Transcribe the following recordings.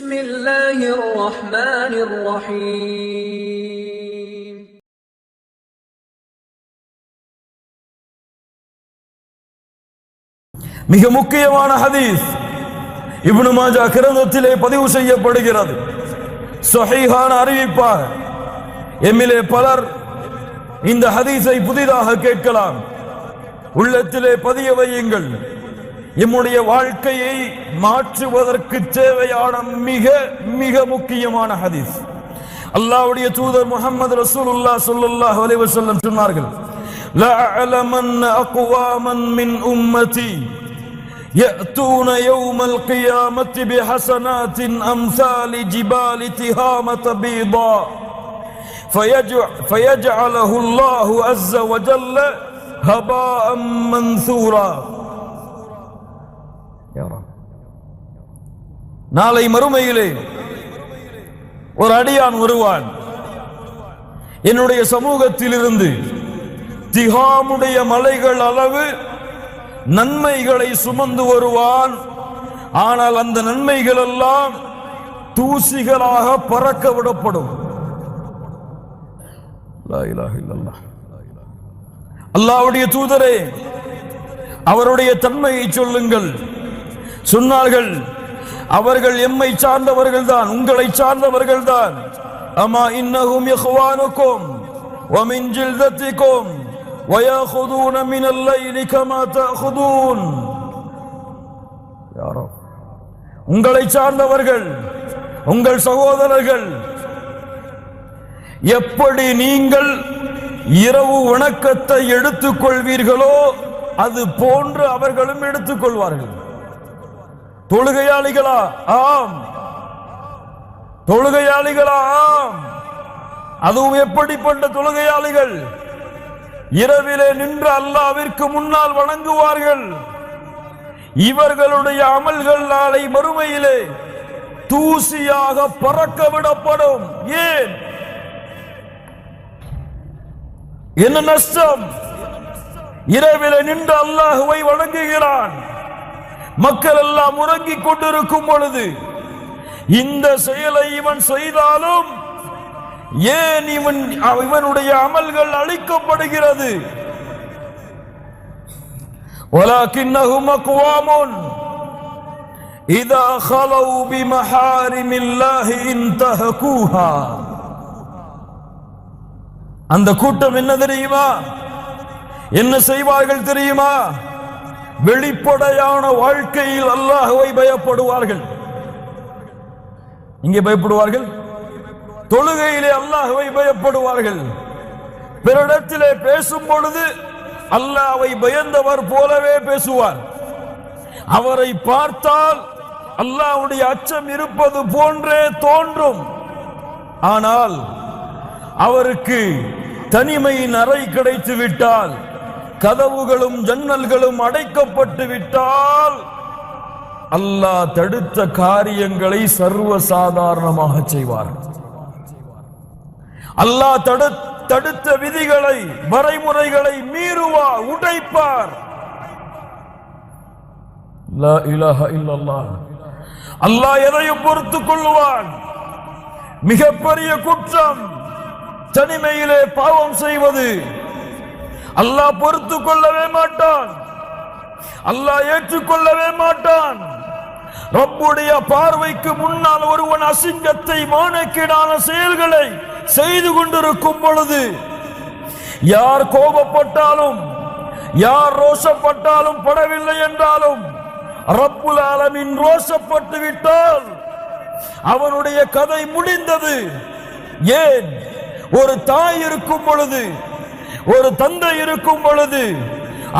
بسم الله الرحمن الرحيم மிக முக்கியமான ஹதீஸ் இப்னு மாஜா கிரந்தத்திலே பதிவு செய்யப்படுகிறது. ஸஹீஹான அறிவிப்பாக எம்மிலே பலர் இந்த ஹதீஸை புதிதாக கேட்கலாம். உள்ளத்திலே பதிய வையுங்கள். எம்முடைய வாழ்க்கையை மாற்றுவதற்கு தேவையான மிக மிக முக்கியமான ஹதீஸ். அல்லாஹ்வுடைய தூதர் முஹம்மது ரசூலுல்லாஹ் ஸல்லல்லாஹு அலைஹி வஸல்லம் சொன்னார்கள், லா அலமன் அக்வாமன் மின் உம்மதி يأتون يوم القيامة بحسنات أمثال جبال تهامة بيضاء فيجعله الله عز وجل هباء منثورا. நாளை மறுமையிலே ஒரு அடியான் வருவான். என்னுடைய சமூகத்திலிருந்து திஹாமுடைய மலைகள் அளவு நன்மைகளை சுமந்து வருவான். ஆனால் அந்த நன்மைகள் எல்லாம் தூசிகளாக பறக்க விடப்படும். லா இலாஹ இல்லல்லாஹ். அல்லாஹ்வுடைய தூதரே, அவருடைய தன்மையை சொல்லுங்கள். சொன்னார்கள், அவர்கள் எம்மை சார்ந்தவர்கள் தான், உங்களை சார்ந்தவர்கள் தான். அமா இன்னஹும் இஹ்வானுக்கும் வ மின் ஜில்தத்திக்கும் وَيَأْخُذُونَ مِنَ اللَّيْلِ كَمَا تَأْخُذُونَ. உங்களை சார்ந்தவர்கள், உங்கள் சகோதரர்கள், எப்படி நீங்கள் இரவு வணக்கத்தை எடுத்துக் கொள்வீர்களோ அது போன்று அவர்களும் எடுத்துக் கொள்வார்கள். தொழுகையாளிகளா? ஆம். தொழுகையாளிகளா? ஆம். அதுவும் எப்படிப்பட்ட தொழுகையாளிகள்? இரவிலே நின்று அல்லாஹ்விற்கு முன்னால் வணங்குவார்கள். இவர்களுடைய அமல்கள் நாளை மறுமையிலே தூசியாக பறக்க விடப்படும். ஏன்? என்ன நஷ்டம்? இரவிலே நின்று அல்லாஹ்வை வணங்குகிறான். மக்கள் எல்லாம் உறங்கிக் கொண்டிருக்கும் பொழுது இந்த செயலை இவன் செய்தாலும் ஏன் இவனுடைய அமல்கள் அழிக்கப்படுகிறது? வலாக்கின்னஹும் அக்வாமுன் இதா خلوا بمحارم الله انتهكوها. அந்த கூட்டம் என்ன தெரியுமா? என்ன செய்வார்கள் தெரியுமா? வெளிப்படையான வாழ்க்கையில் அல்லாஹ்வை பயப்படுவார்கள். இங்கே பயப்படுவார்கள், தொழுகையிலே அல்லாஹ்வை பயப்படுவார்கள். பிறரிடத்திலே பேசும் பொழுது அல்லாஹ்வை பயந்தவர் போலவே பேசுவார். அவரை பார்த்தால் அல்லாஹ்வுடைய அச்சம் இருப்பது போன்றே தோன்றும். ஆனால் அவருக்கு தனிமையின் அறை கிடைத்து விட்டால், கதவுகளும் ஜன்னல்களும் அடைக்கப்பட்டு விட்டால் அல்லாஹ் தடுத்த காரியங்களை சர்வ சாதாரணமாக செய்வார். அல்லாஹ் தடுத்த விதிகளை, வரைமுறைகளை மீறுவார், உடைப்பார். லா இலாஹ இல்லல்லாஹ். அல்லாஹ் எதையும் பொறுத்துக் கொள்வான். மிகப்பெரிய குற்றம் தனிமையிலே பாவம் செய்வது. அல்லாஹ் பொறுத்துக் கொள்ளவே மாட்டான். அல்லாஹ் ஏற்றுக்கொள்ளவே மாட்டான். ரப்புடைய பார்வைக்கு முன்னால் ஒருவன் அசிங்கத்தை, மானக்கேடான செயல்களை செய்து கொண்டிருக்கும் பொழுது யார் கோபப்பட்டாலும், யார் ரோஷப்பட்டாலும், படவில்லை என்றாலும் ரப்புல் ஆலமீன் ரோஷப்பட்டு விட்டால் அவனுடைய கதை முடிந்தது. ஏன்? ஒரு தாய் இருக்கும் பொழுது, ஒரு தந்தை இருக்கும் பொழுது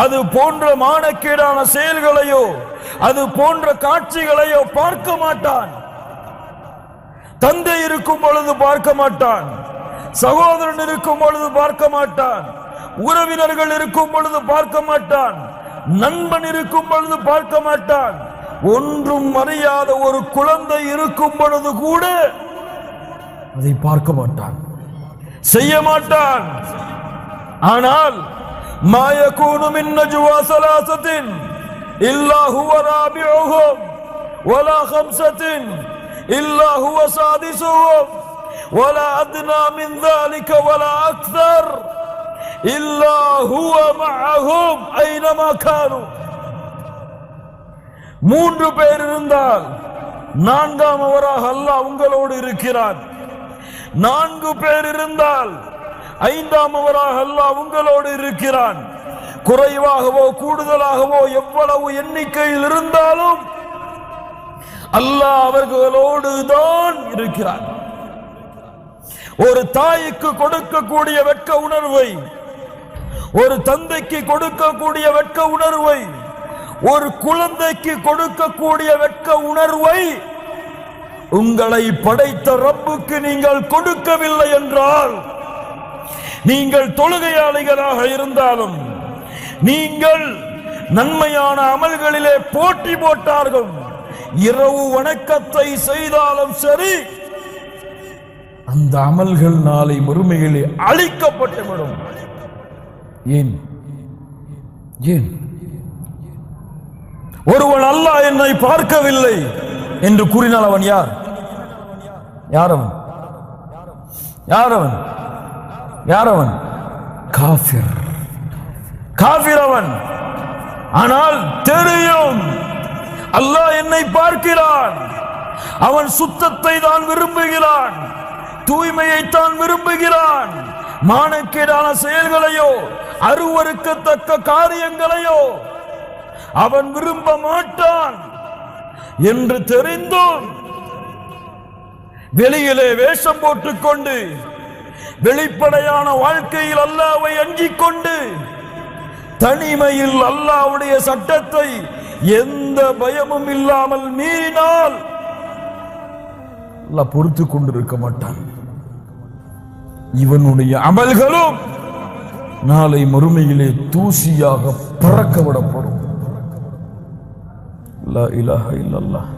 அது போன்ற மானக்கேடான செயல்களையோ, அது போன்ற காட்சிகளையோ பார்க்க மாட்டான். தந்தை இருக்கும் பொழுது பார்க்க மாட்டான், சகோதரன் இருக்கும் பொழுது பார்க்க மாட்டான், உறவினர்கள் இருக்கும் பொழுது பார்க்க மாட்டான், நண்பன் இருக்கும் பொழுது பார்க்க மாட்டான். ஒன்றும் அறியாத ஒரு குழந்தை இருக்கும் பொழுது கூட அதை பார்க்க மாட்டான், செய்ய மாட்டான். ஆனால் மா யகூனு மின் நஜ்வா ஸலாஸத்தின் இல்லா ஹுவ ராபிஉஹும் வலா ஹம்ஸத்தின் إلا هو سادسهم ولا أدنى من ذلك ولا أكثر إلا هو معهم أينما كانوا. 3 பேர் இருந்தால் 4ஆமவராக அல்லாஹ் உங்களோடு இருக்கிறான். 4 பேர் இருந்தால் 5ஆமவராக அல்லாஹ் உங்களோடு இருக்கிறான். குறைவாகவோ கூடுதலாகவோ எவ்வளவு எண்ணிக்கையில் இருந்தாலும் அல்லாஹ் அவர்களோடு தான் இருக்கிறான். ஒரு தாய்க்கு கொடுக்கக்கூடிய வெட்க உணர்வை, ஒரு தந்தைக்கு கொடுக்கக்கூடிய வெட்க உணர்வை, ஒரு குழந்தைக்கு கொடுக்கக்கூடிய வெட்க உணர்வை உங்களை படைத்த ரப்புக்கு நீங்கள் கொடுக்கவில்லை என்றால், நீங்கள் தொழுகையாளிகளாக இருந்தாலும், நீங்கள் நன்மையான அமல்களிலே போட்டி போட்டார்கள், இரவு வணக்கத்தை செய்தாலும் சரி, அந்த அமல்கள் நாளை மறுமையிலே அழிக்கப்பட்டுவிடும். ஏன் ஏன் ஒருவன் அல்லாஹ் என்னை பார்க்கவில்லை என்று கூறினால் அவன் யார்? யாரவன்? யாரவன்? யாரவன்? காஃபிர். காஃபிர் அவன். ஆனால் தெரியும் அல்லாஹ் என்னை பார்க்கிறான். அவன் சுத்தத்தை தான் விரும்புகிறான், தூய்மையை தான் விரும்புகிறான். மானக்கேடான செயல்களையோ அருவருக்கத்தக்க காரியங்களையோ அவன் விரும்ப மாட்டான் என்று தெரிந்தும் வெளியிலே வேஷம் போட்டுக்கொண்டு வெளிப்படையான வாழ்க்கையில் அல்லாஹ்வை அஞ்சிக் கொண்டு தனிமையில் அல்லாஹ்வுடைய சட்டத்தை எந்த பயமும் இல்லாமல் மீறினால் அல்லாஹ் பொறுத்து கொண்டிருக்க மாட்டான். இவனுடைய அமல்களும் நாளை மறுமையிலே தூசியாக பறக்க விடப்படும். லா இலாஹா இல்லல்லாஹ்.